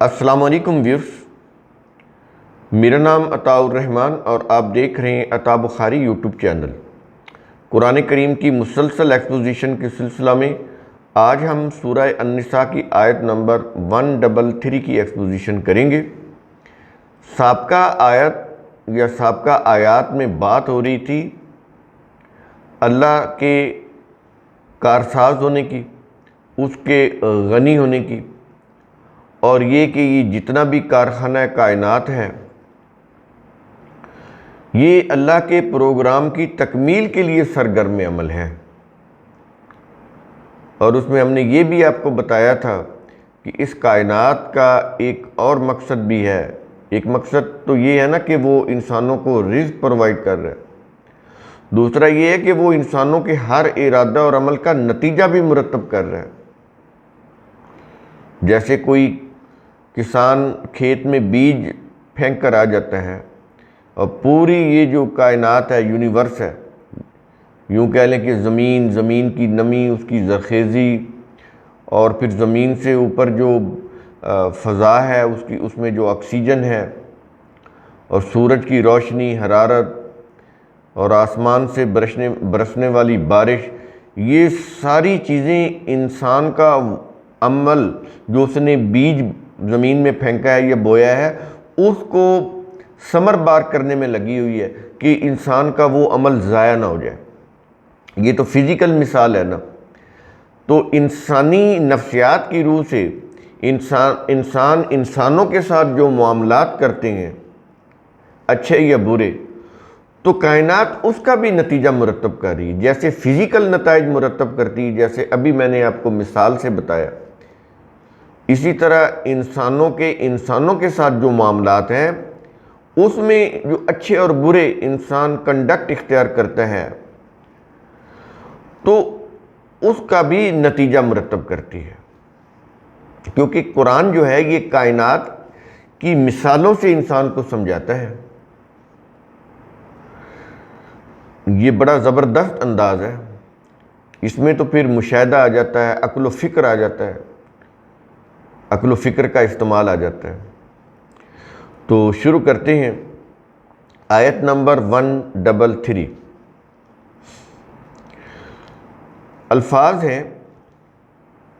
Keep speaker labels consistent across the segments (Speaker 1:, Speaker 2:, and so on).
Speaker 1: السلام علیکم ویورز، میرا نام عطاء الرحمن اور آپ دیکھ رہے ہیں عطاء بخاری یوٹیوب چینل۔ قرآن کریم کی مسلسل ایکسپوزیشن کے سلسلہ میں آج ہم سورہ النساء کی آیت نمبر 133 کی ایکسپوزیشن کریں گے۔ سابقہ آیت یا سابقہ آیات میں بات ہو رہی تھی اللہ کے کارساز ہونے کی، اس کے غنی ہونے کی، اور یہ کہ یہ جتنا بھی کارخانہ کائنات ہے یہ اللہ کے پروگرام کی تکمیل کے لیے سرگرم عمل ہے۔ اور اس میں ہم نے یہ بھی آپ کو بتایا تھا کہ اس کائنات کا ایک اور مقصد بھی ہے۔ ایک مقصد تو یہ ہے نا کہ وہ انسانوں کو رزق پرووائڈ کر رہا ہے، دوسرا یہ ہے کہ وہ انسانوں کے ہر ارادہ اور عمل کا نتیجہ بھی مرتب کر رہا ہے۔ جیسے کوئی کسان کھیت میں بیج پھینک کر آ جاتا ہے اور پوری یہ جو کائنات ہے، یونیورس ہے، یوں کہہ لیں کہ زمین کی نمی، اس کی زرخیزی، اور پھر زمین سے اوپر جو فضا ہے اس میں جو آکسیجن ہے، اور سورج کی روشنی، حرارت، اور آسمان سے برسنے والی بارش، یہ ساری چیزیں انسان کا عمل جو اس نے بیج زمین میں پھینکا ہے یا بویا ہے، اس کو ثمر بار کرنے میں لگی ہوئی ہے کہ انسان کا وہ عمل ضائع نہ ہو جائے۔ یہ تو فزیکل مثال ہے نا۔ تو انسانی نفسیات کی روح سے انسانوں کے ساتھ جو معاملات کرتے ہیں، اچھے یا برے، تو کائنات اس کا بھی نتیجہ مرتب کر رہی ہے۔ جیسے فزیکل نتائج مرتب کرتی ہے، جیسے ابھی میں نے آپ کو مثال سے بتایا، اسی طرح انسانوں کے ساتھ جو معاملات ہیں اس میں جو اچھے اور برے انسان کنڈکٹ اختیار کرتا ہے تو اس کا بھی نتیجہ مرتب کرتی ہے، کیونکہ قرآن جو ہے یہ کائنات کی مثالوں سے انسان کو سمجھاتا ہے۔ یہ بڑا زبردست انداز ہے، اس میں تو پھر مشاہدہ آ جاتا ہے، عقل و فکر آ جاتا ہے، عقل و فکر کا استعمال آ جاتا ہے۔ تو شروع کرتے ہیں آیت نمبر 133۔ الفاظ ہیں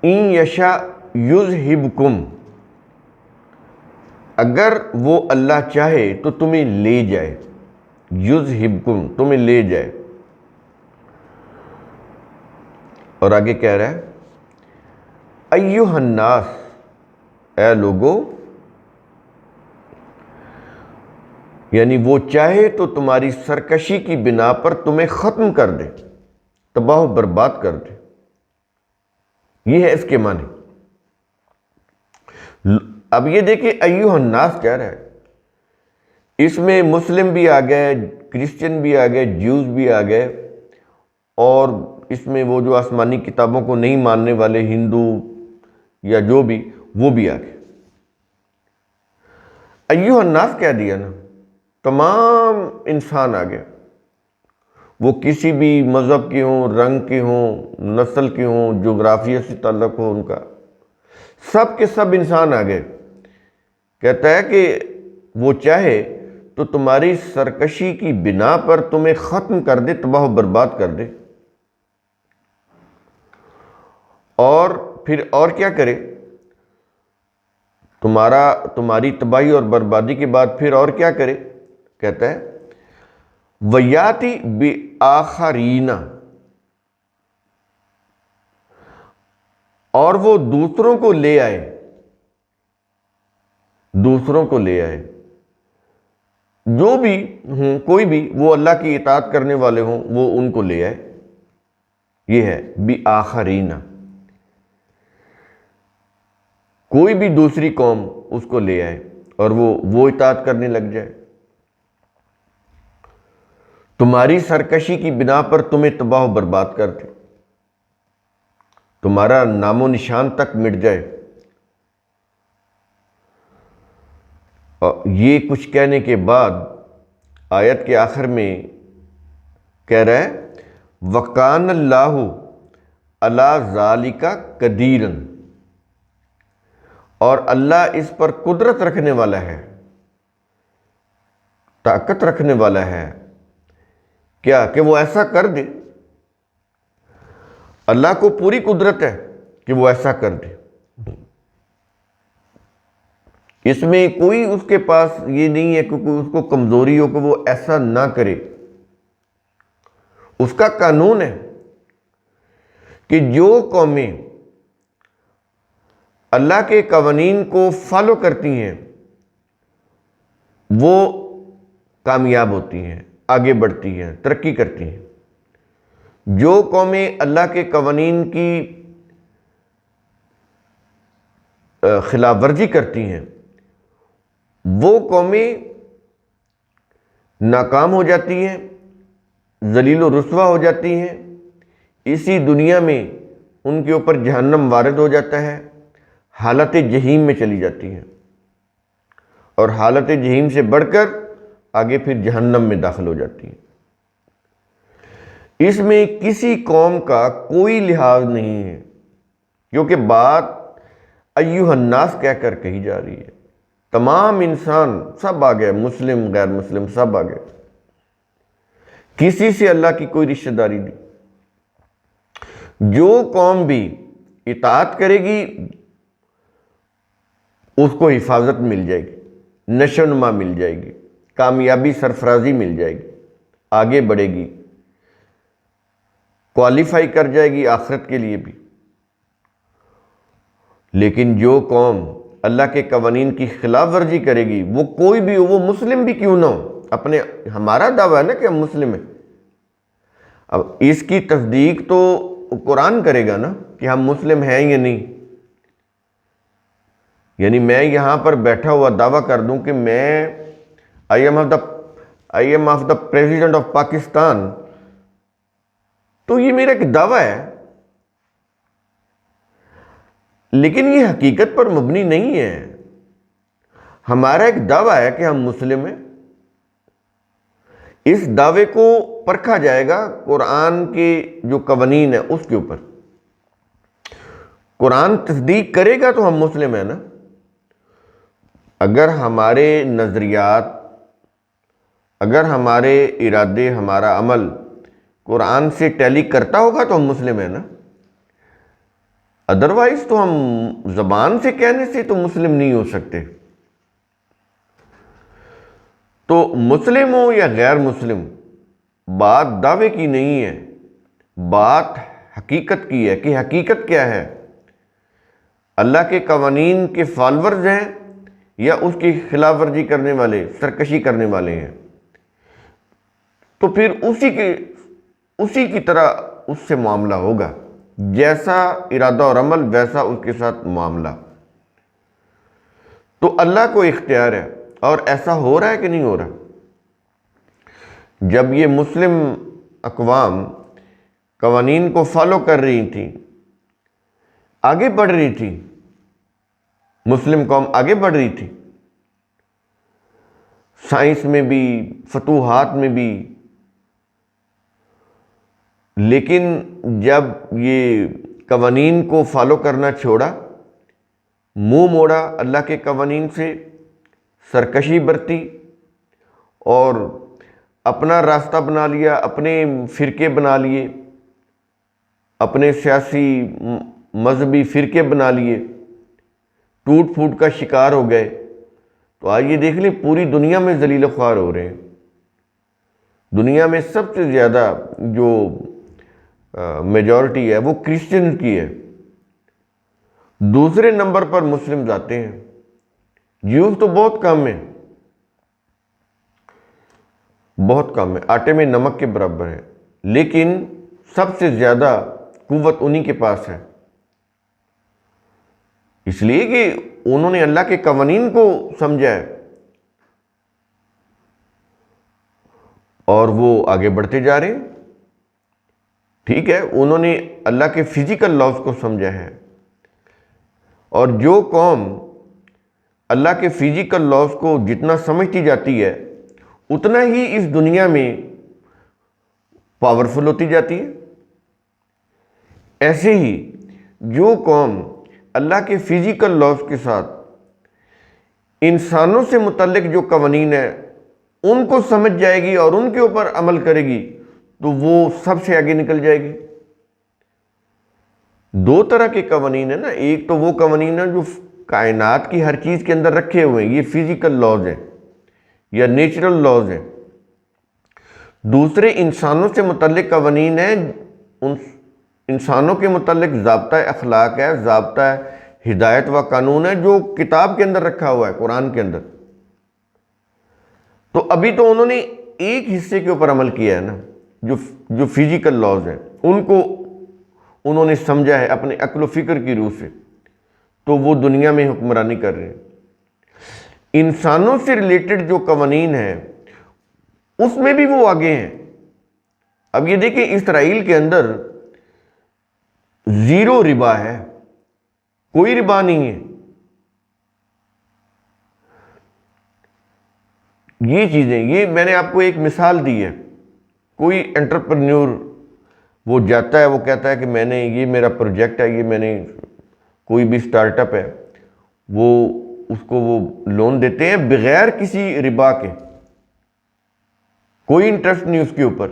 Speaker 1: ان یشاء یذہبکم، اگر وہ اللہ چاہے تو تمہیں لے جائے، یذہبکم تمہیں لے جائے، اور آگے کہہ رہا ہے ایھا الناس، اے لوگو، یعنی وہ چاہے تو تمہاری سرکشی کی بنا پر تمہیں ختم کر دے، تباہ و برباد کر دے۔ یہ ہے اس کے معنی۔ اب یہ دیکھیں ایھا الناس کہہ رہا ہے، اس میں مسلم بھی آ گئے، کرسچن بھی آ گئے، جیوز بھی آ گئے، اور اس میں وہ جو آسمانی کتابوں کو نہیں ماننے والے ہندو یا جو بھی، وہ بھی آ گئے۔ ایھا الناس کہہ دیا نا، تمام انسان آ گئے، وہ کسی بھی مذہب کے ہوں، رنگ کے ہوں، نسل کے ہوں، جغرافیہ سے تعلق ہو ان کا، سب کے سب انسان آ گئے۔ کہتا ہے کہ وہ چاہے تو تمہاری سرکشی کی بنا پر تمہیں ختم کر دے، تباہ و برباد کر دے، اور پھر اور کیا کرے؟ تمہاری تباہی اور بربادی کے بعد پھر اور کیا کرے؟ کہتا ہے وَيَأْتِ بِآخَرِينَ، اور وہ دوسروں کو لے آئے، دوسروں کو لے آئے، جو بھی ہوں، کوئی بھی وہ اللہ کی اطاعت کرنے والے ہوں، وہ ان کو لے آئے۔ یہ ہے بِآخَرِينَ، کوئی بھی دوسری قوم اس کو لے آئے اور وہ اطاعت کرنے لگ جائے۔ تمہاری سرکشی کی بنا پر تمہیں تباہ و برباد کر دے، تمہارا نام و نشان تک مٹ جائے۔ اور یہ کچھ کہنے کے بعد آیت کے آخر میں کہہ رہا ہے وَكَانَ اللَّهُ عَلَىٰ ذَلِكَ قَدِيرًا، اور اللہ اس پر قدرت رکھنے والا ہے، طاقت رکھنے والا ہے، کیا کہ وہ ایسا کر دے۔ اللہ کو پوری قدرت ہے کہ وہ ایسا کر دے، اس میں کوئی اس کے پاس یہ نہیں ہے کہ کوئی اس کو کمزوری ہو کہ وہ ایسا نہ کرے۔ اس کا قانون ہے کہ جو قومیں اللہ کے قوانین کو فالو کرتی ہیں وہ کامیاب ہوتی ہیں، آگے بڑھتی ہیں، ترقی کرتی ہیں۔ جو قومیں اللہ کے قوانین کی خلاف ورزی کرتی ہیں وہ قومیں ناکام ہو جاتی ہیں، ذلیل و رسوا ہو جاتی ہیں، اسی دنیا میں ان کے اوپر جہنم وارد ہو جاتا ہے، حالت جہیم میں چلی جاتی ہیں، اور حالت جہیم سے بڑھ کر آگے پھر جہنم میں داخل ہو جاتی ہیں۔ اس میں کسی قوم کا کوئی لحاظ نہیں ہے، کیونکہ بات ایھا الناس کہہ کر کہی جا رہی ہے۔ تمام انسان سب آ گئے، مسلم غیر مسلم سب آ گئے، کسی سے اللہ کی کوئی رشتہ داری نہیں۔ جو قوم بھی اطاعت کرے گی اس کو حفاظت مل جائے گی، نشو و نما مل جائے گی، کامیابی سرفرازی مل جائے گی، آگے بڑھے گی، کوالیفائی کر جائے گی آخرت کے لیے بھی۔ لیکن جو قوم اللہ کے قوانین کی خلاف ورزی کرے گی، وہ کوئی بھی ہو، وہ مسلم بھی کیوں نہ ہو، ہمارا دعویٰ ہے نا کہ ہم مسلم ہیں، اب اس کی تصدیق تو قرآن کرے گا نا کہ ہم مسلم ہیں یا نہیں۔ یعنی میں یہاں پر بیٹھا ہوا دعویٰ کر دوں کہ میں I am of the president of Pakistan, تو یہ میرا ایک دعویٰ ہے، لیکن یہ حقیقت پر مبنی نہیں ہے۔ ہمارا ایک دعویٰ ہے کہ ہم مسلم ہیں، اس دعوے کو پرکھا جائے گا قرآن کے جو قوانین ہیں اس کے اوپر۔ قرآن تصدیق کرے گا تو ہم مسلم ہیں نا۔ اگر ہمارے نظریات، اگر ہمارے ارادے، ہمارا عمل قرآن سے ٹیلی کرتا ہوگا تو ہم مسلم ہیں نا، ادروائز تو ہم زبان سے کہنے سے تو مسلم نہیں ہو سکتے۔ تو مسلم ہو یا غیر مسلم، بات دعوے کی نہیں ہے، بات حقیقت کی ہے کہ حقیقت کیا ہے۔ اللہ کے قوانین کے فالورز ہیں یا اس کی خلاف ورزی کرنے والے، سرکشی کرنے والے ہیں، تو پھر اسی کی طرح اس سے معاملہ ہوگا، جیسا ارادہ اور عمل ویسا اس کے ساتھ معاملہ۔ تو اللہ کو اختیار ہے، اور ایسا ہو رہا ہے کہ نہیں ہو رہا۔ جب یہ مسلم اقوام قوانین کو فالو کر رہی تھیں، آگے بڑھ رہی تھی، مسلم قوم آگے بڑھ رہی تھی، سائنس میں بھی، فتوحات میں بھی، لیکن جب یہ قوانین کو فالو کرنا چھوڑا، منہ موڑا اللہ کے قوانین سے، سرکشی برتی اور اپنا راستہ بنا لیا، اپنے فرقے بنا لیے، اپنے سیاسی مذہبی فرقے بنا لیے، ٹوٹ پھوٹ کا شکار ہو گئے، تو آئیے دیکھ لیں پوری دنیا میں ذلیل و خوار ہو رہے ہیں۔ دنیا میں سب سے زیادہ جو میجورٹی ہے وہ کرسچن کی ہے، دوسرے نمبر پر مسلم آتے ہیں، جیوز تو بہت کم ہیں، بہت کم ہے، آٹے میں نمک کے برابر ہے، لیکن سب سے زیادہ قوت انہی کے پاس ہے، اس لیے کہ انہوں نے اللہ کے قوانین کو سمجھا ہے اور وہ آگے بڑھتے جا رہے ہیں۔ ٹھیک ہے، انہوں نے اللہ کے فزیکل لاز کو سمجھا ہے، اور جو قوم اللہ کے فزیکل لاز کو جتنا سمجھتی جاتی ہے اتنا ہی اس دنیا میں پاورفل ہوتی جاتی ہے۔ ایسے ہی جو قوم اللہ کے فزیکل لاز کے ساتھ انسانوں سے متعلق جو قوانین ہیں ان کو سمجھ جائے گی اور ان کے اوپر عمل کرے گی تو وہ سب سے آگے نکل جائے گی۔ دو طرح کے قوانین ہیں نا، ایک تو وہ قوانین ہیں جو کائنات کی ہر چیز کے اندر رکھے ہوئے ہیں، یہ فزیکل لاز ہیں یا نیچرل لاز ہیں۔ دوسرے انسانوں سے متعلق قوانین ہیں، ان انسانوں کے متعلق ضابطہ اخلاق ہے، ضابطہ ہدایت و قانون ہے جو کتاب کے اندر رکھا ہوا ہے، قرآن کے اندر۔ تو ابھی تو انہوں نے ایک حصے کے اوپر عمل کیا ہے نا، جو فزیکل لاز ہیں ان کو انہوں نے سمجھا ہے اپنے عقل و فکر کی روح سے، تو وہ دنیا میں حکمرانی کر رہے ہیں۔ انسانوں سے ریلیٹڈ جو قوانین ہیں اس میں بھی وہ آگے ہیں۔ اب یہ دیکھیں، اسرائیل کے اندر زیرو ربا ہے، کوئی ربا نہیں ہے۔ یہ چیزیں، یہ میں نے آپ کو ایک مثال دی ہے، کوئی انٹرپرینیور وہ جاتا ہے، وہ کہتا ہے کہ میں نے یہ میرا پروجیکٹ ہے، یہ میں نے کوئی بھی سٹارٹ اپ ہے، وہ اس کو وہ لون دیتے ہیں بغیر کسی ربا کے، کوئی انٹرسٹ نہیں اس کے اوپر۔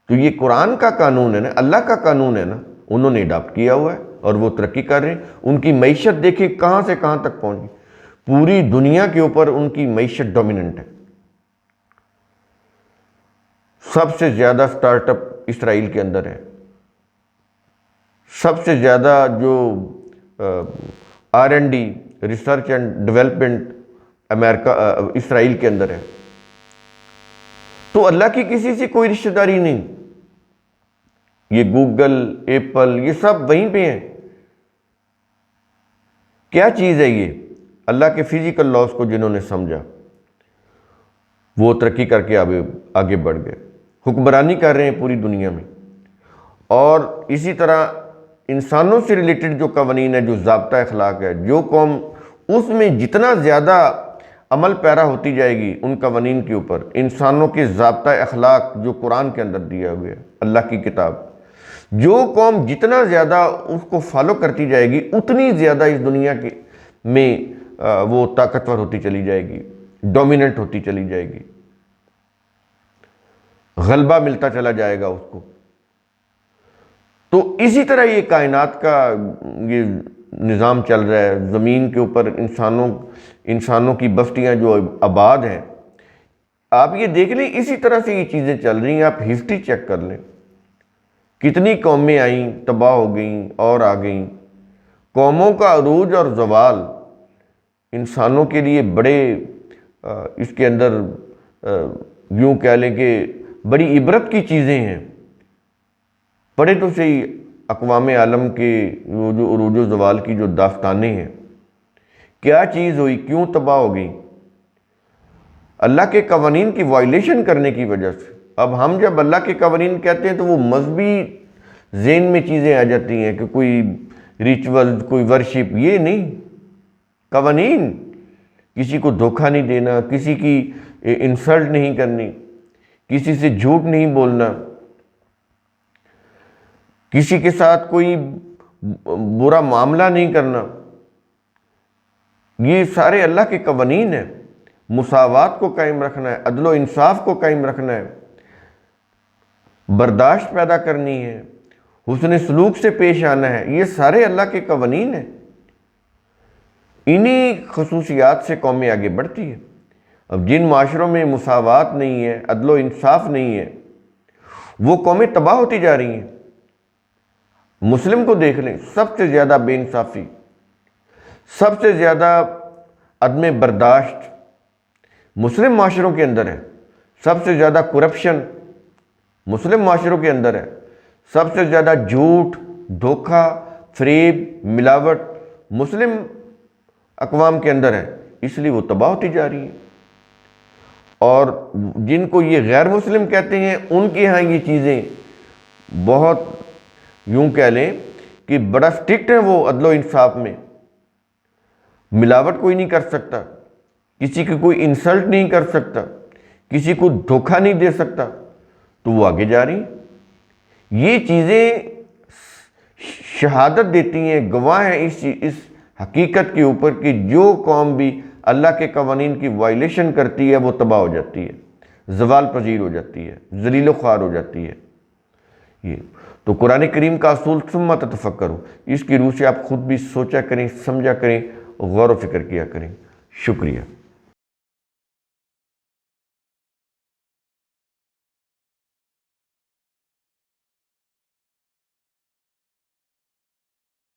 Speaker 1: تو یہ قرآن کا قانون ہے نا، اللہ کا قانون ہے نا، انہوں نے اڈاپٹ کیا ہوا ہے اور وہ ترقی کر رہے ہیں۔ ان کی معیشت دیکھیں کہاں سے کہاں تک پہنچ گئی، پوری دنیا کے اوپر ان کی معیشت ڈومیننٹ ہے۔ سب سے زیادہ سٹارٹ اپ اسرائیل کے اندر ہے، سب سے زیادہ جو R&D ریسرچ اینڈ ڈیولپمنٹ امریکہ اسرائیل کے اندر ہے۔ تو اللہ کی کسی سے کوئی رشتہ داری نہیں، یہ گوگل، ایپل، یہ سب وہیں پہ ہیں۔ کیا چیز ہے یہ؟ اللہ کے فزیکل لاز کو جنہوں نے سمجھا وہ ترقی کر کے آگے بڑھ گئے، حکمرانی کر رہے ہیں پوری دنیا میں۔ اور اسی طرح انسانوں سے ریلیٹڈ جو قوانین ہے، جو ضابطہ اخلاق ہے، جو قوم اس میں جتنا زیادہ عمل پیرا ہوتی جائے گی ان قوانین کے اوپر، انسانوں کے ضابطہ اخلاق جو قرآن کے اندر دیا ہوا ہے، اللہ کی کتاب، جو قوم جتنا زیادہ اس کو فالو کرتی جائے گی اتنی زیادہ اس دنیا میں وہ طاقتور ہوتی چلی جائے گی، ڈومیننٹ ہوتی چلی جائے گی، غلبہ ملتا چلا جائے گا اس کو۔ تو اسی طرح یہ کائنات کا یہ نظام چل رہا ہے، زمین کے اوپر انسانوں کی بستیاں جو آباد ہیں، آپ یہ دیکھ لیں اسی طرح سے یہ چیزیں چل رہی ہیں۔ آپ ہسٹری چیک کر لیں، کتنی قومیں آئیں، تباہ ہو گئیں اور آ گئیں۔ قوموں کا عروج اور زوال انسانوں کے لیے بڑے اس کے اندر یوں کہہ لیں کہ بڑی عبرت کی چیزیں ہیں۔ پڑھے تو صحیح اقوام عالم کے وہ جو عروج و زوال کی جو داستانیں ہیں، کیا چیز ہوئی، کیوں تباہ ہو گئی؟ اللہ کے قوانین کی وائلیشن کرنے کی وجہ سے۔ اب ہم جب اللہ کے قوانین کہتے ہیں تو وہ مذہبی ذہن میں چیزیں آ جاتی ہیں کہ کوئی ریچول، کوئی ورشپ، یہ نہیں۔ قوانین، کسی کو دھوکہ نہیں دینا، کسی کی انسلٹ نہیں کرنی، کسی سے جھوٹ نہیں بولنا، کسی کے ساتھ کوئی برا معاملہ نہیں کرنا، یہ سارے اللہ کے قوانین ہیں۔ مساوات کو قائم رکھنا ہے، عدل و انصاف کو قائم رکھنا ہے، برداشت پیدا کرنی ہے، حسن سلوک سے پیش آنا ہے، یہ سارے اللہ کے قوانین ہیں۔ انہی خصوصیات سے قومیں آگے بڑھتی ہیں۔ اب جن معاشروں میں مساوات نہیں ہے، عدل و انصاف نہیں ہے، وہ قومیں تباہ ہوتی جا رہی ہیں۔ مسلم کو دیکھ لیں، سب سے زیادہ بے انصافی، سب سے زیادہ عدم برداشت مسلم معاشروں کے اندر ہے، سب سے زیادہ کرپشن مسلم معاشروں کے اندر ہے، سب سے زیادہ جھوٹ، دھوکہ، فریب، ملاوٹ مسلم اقوام کے اندر ہے، اس لیے وہ تباہ ہوتی جا رہی ہیں۔ اور جن کو یہ غیر مسلم کہتے ہیں ان کے ہاں یہ چیزیں بہت یوں کہہ لیں کہ بڑا سٹرکٹ ہے، وہ عدل و انصاف میں ملاوٹ کوئی نہیں کر سکتا، کسی کی کوئی انسلٹ نہیں کر سکتا، کسی کو دھوکہ نہیں دے سکتا، تو وہ آگے جا رہی ہیں۔ یہ چیزیں شہادت دیتی ہیں، گواہ ہیں اس حقیقت کے اوپر کہ جو قوم بھی اللہ کے قوانین کی وائلیشن کرتی ہے وہ تباہ ہو جاتی ہے، زوال پذیر ہو جاتی ہے، ذلیل و خوار ہو جاتی ہے۔ یہ تو قرآن کریم کا اصول ثم تتفکروا، اس کی روح سے آپ خود بھی سوچا کریں، سمجھا کریں، غور و فکر کیا کریں۔ شکریہ۔